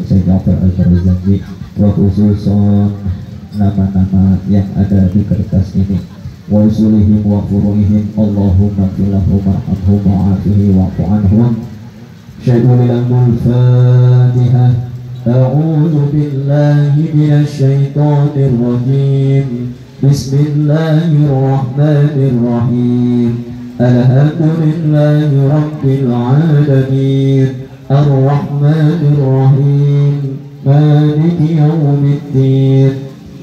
Syekh Ja'far Al-Barzanji, wa khususon nama-nama yang ada di kertas ini, wa usulihim wa furu'ihim, Allahumma filahum warhamhum wa'afihi wa'fu anhum. Syai'ul Fatihah. A'udzu billahi minasy syaithanir rajim. Bismillahirrahmanirrahim. Alhamdulillahi rabbil alamin. Ar-Rahmanir Rahim. Maliki yaumiddin.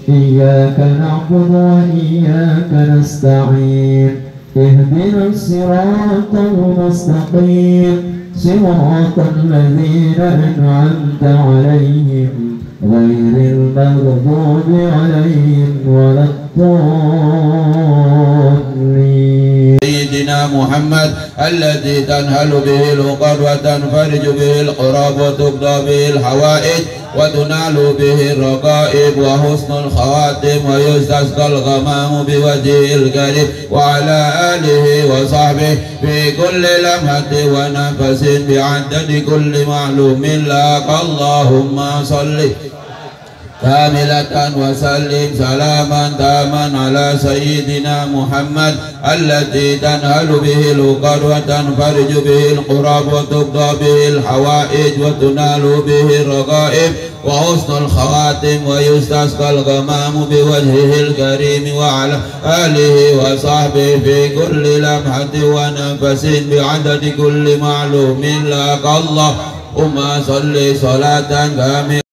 Iyyaka na'budu wa iyyaka nasta'in. Ihdinas siratal mustaqim. Siratal ladzina an'amta 'alaihim ghairil maghdubi 'alaihim waladdallin. Sayyidina Muhammad alladzi tanhalu bihi al-uqad wa tanfariju bihi al-qurab wa tuqda bihi al-hawaij wa tunalu bihi ar-raqaib wa husnul khawatim wa yustasqal ghamamu biwajhil karim wa ala alihi wa sahbihi fi kulli lamhatin wa nafasin bi'adadi kulli ma'lumin lak. Allahumma salli kamilatan wa sallim salaman taman ala sayyidina Muhammad alladzi tanhalu bihi al-uqad wa tanfariju bihi al-qurab wa tuqda bihi al-hawaij wa tunalu bihi ar-raqaib wa husnul khawatim wa yustasqal ghamamu biwajhihil karim wa ala alihi wa sahbihi fi kulli lamhatin wa nafasin bi'adadi kulli ma'lumin lak. Allahumma salli salatan kamilatan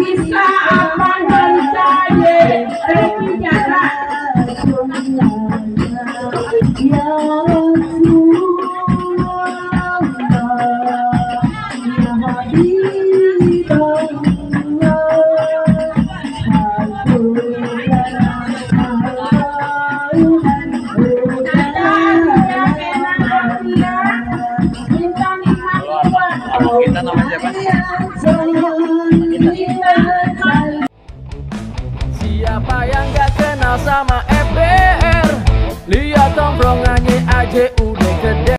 Bisa apa dari saya,